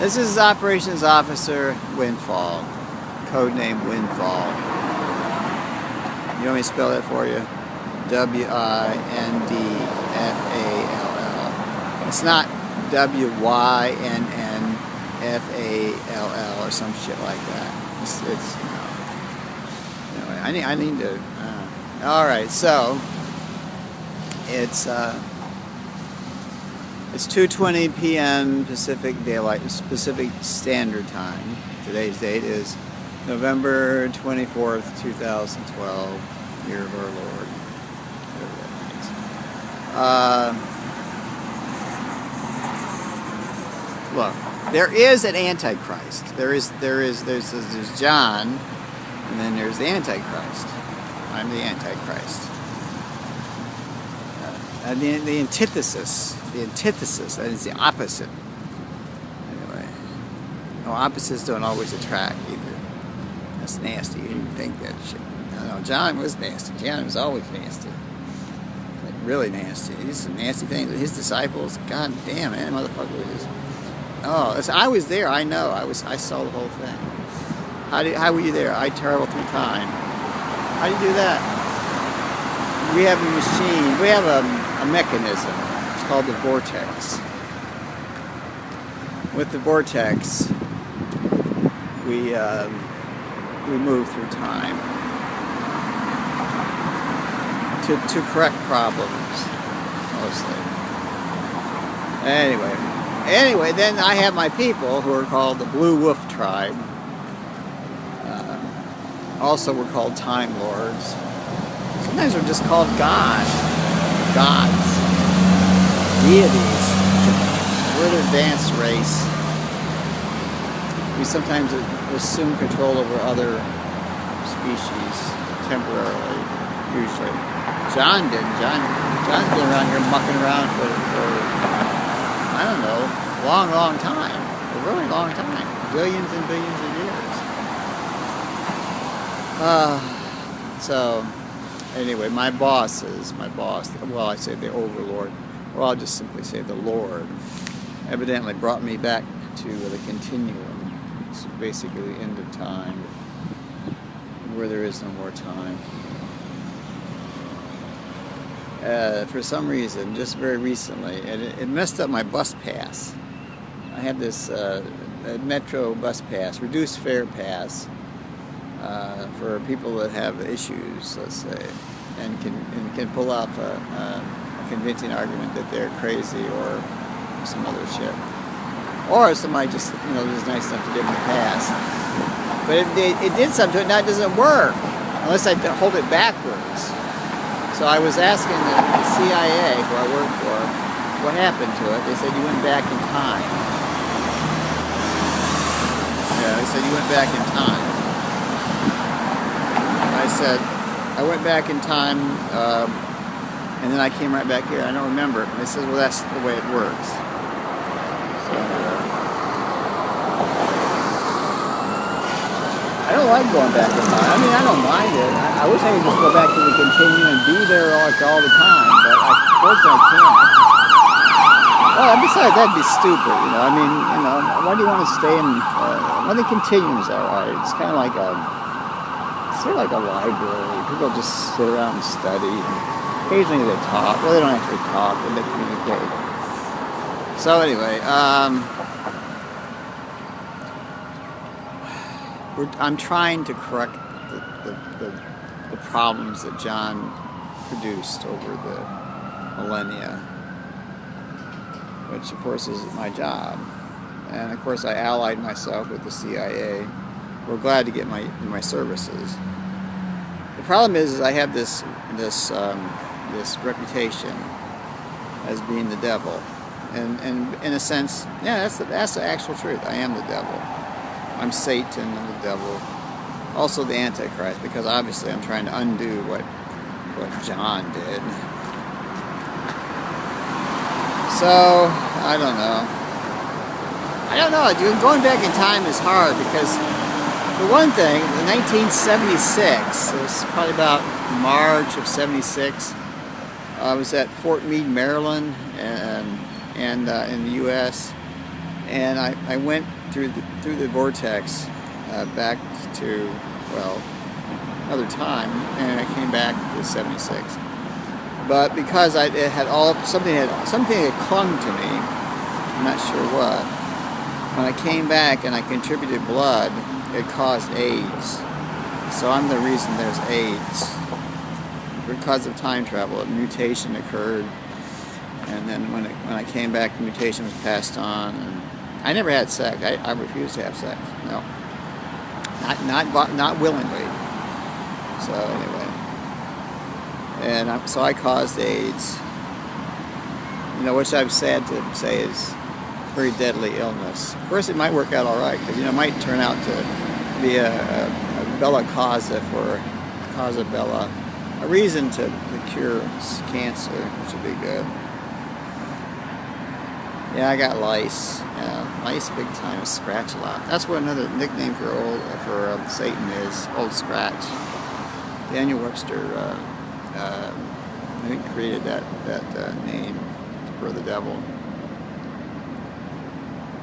This is Operations Officer Windfall, codename Windfall. You want me to spell that for you? W-I-N-D-F-A-L-L. It's not W-Y-N-N-F-A-L-L or some shit like that. It's anyway, I need to, alright, so, it's 2:20 p.m. Pacific Standard Time. Today's date is November 24th, 2012, year of our Lord. Whatever that means. Look, there is an Antichrist. There's John, and then there's the Antichrist. I'm the Antichrist. And the antithesis. The antithesis, that is the opposite. Anyway, no, opposites don't always attract either. That's nasty. You didn't think that shit. No, John was nasty. John was always nasty. Like, really nasty. He did some nasty things. His disciples, god damn, man, motherfucker was just... Oh, I was there. I know. I saw the whole thing. How were you there? I traveled through time. How do you do that? We have a machine. We have a mechanism. It's called the vortex. With the vortex, we move through time to correct problems, mostly. Anyway, then I have my people who are called the Blue Wolf Tribe. Also, we're called Time Lords. Sometimes we're just called gods, deities. We're an advanced race. We sometimes assume control over other species temporarily, usually. John didn't. John's been around here mucking around for I don't know, long time. A really long time. Billions and billions of years. So, anyway, my boss, well, I say the overlord, or I'll just simply say the Lord, evidently brought me back to the continuum. It's basically the end of time, where there is no more time. For some reason, just very recently, and it messed up my bus pass. I have this metro bus pass, reduced fare pass, for people that have issues, let's say, and can pull off a convincing argument that they're crazy or some other shit. Or somebody just, is nice enough to give them a pass. But it did something to it, now it doesn't work unless I hold it backwards. So I was asking the CIA, who I work for, what happened to it. They said you went back in time. Yeah, they said you went back in time. I said, I went back in time, and then I came right back here. I don't remember. They said, well, that's the way it works. So, I don't like going back in time. I mean, I don't mind it. I wish I could just go back to the continuum and be there all the time, but unfortunately I can't. Well, besides, that'd be stupid, I mean, why do you want to stay in, well, the continuum's alright. It's kind of like sort of like a library. People just sit around and study, and occasionally they talk. Well, they don't actually talk, but they communicate. So anyway, I'm trying to correct the problems that John produced over the millennia, which of course is my job. And of course I allied myself with the CIA. We're glad to get my services. The problem is I have this reputation as being the devil, and in a sense, yeah, that's the actual truth. I am the devil. I'm Satan, I'm the devil. Also the Antichrist, because obviously I'm trying to undo what John did. So, I don't know. Dude, going back in time is hard because, for one thing, in 1976, it was probably about March of '76, I was at Fort Meade, Maryland, and in the U.S., and I went through the vortex back to, well, another time, and I came back to 76. But because it had something had clung to me, I'm not sure what. When I came back and I contributed blood, it caused AIDS. So I'm the reason there's AIDS. Because of time travel, a mutation occurred, and then when I came back, the mutation was passed on. And I never had sex. I refused to have sex. No, not willingly. So anyway, and so I caused AIDS. You know, which I'm sad to say is a very deadly illness. First, it might work out all right, because it might turn out to be a bella causa for causa bella, a reason to cure cancer, which would be good. Yeah, I got lice. Yeah, lice big time. Scratch a lot. That's what another nickname for Satan is. Old Scratch. Daniel Webster, I think, created that name for the devil.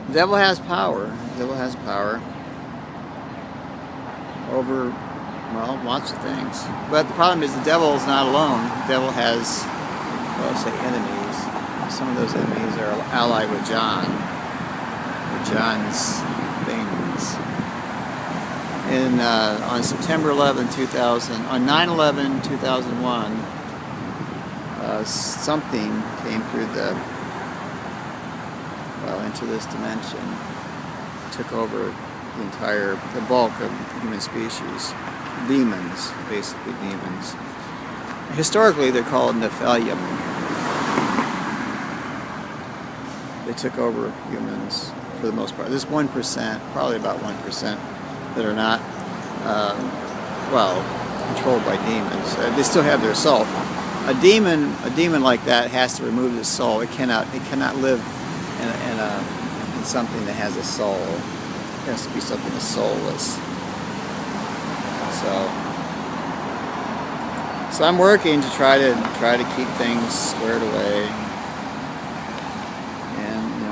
The devil has power. The devil has power over, well, lots of things. But the problem is the devil is not alone. The devil has, well, say, enemies. Some of those enemies are allied with John, or John's things. On September 11, 2000, on 9/11/2001, something came through into this dimension, took over the bulk of the human species. Demons, basically demons. Historically, they're called Nephilim. They took over humans for the most part. There's 1%, probably about 1%, that are not, controlled by demons. They still have their soul. A demon like that has to remove its soul. It cannot live in something that has a soul. It has to be something that's soulless. So I'm working to try to keep things squared away, and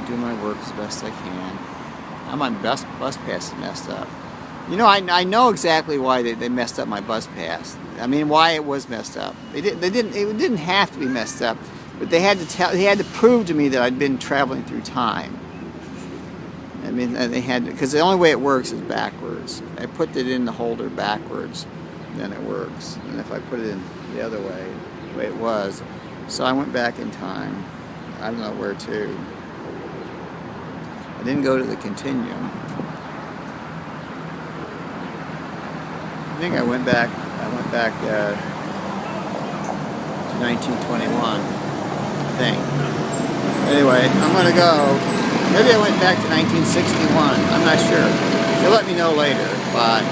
do my work as best I can. My bus pass is messed up. I know exactly why they messed up my bus pass. I mean, why it was messed up. It didn't have to be messed up, but they had to prove to me that I'd been traveling through time. I mean, they had to, because the only way it works is backwards. If I put it in the holder backwards, then it works. And if I put it in the other way, the way it was, so I went back in time. I don't know where to. I didn't go to the continuum. I think I went back to 1921, I think. Anyway, I'm gonna go. Maybe I went back to 1961. I'm not sure. You'll let me know later. Bye.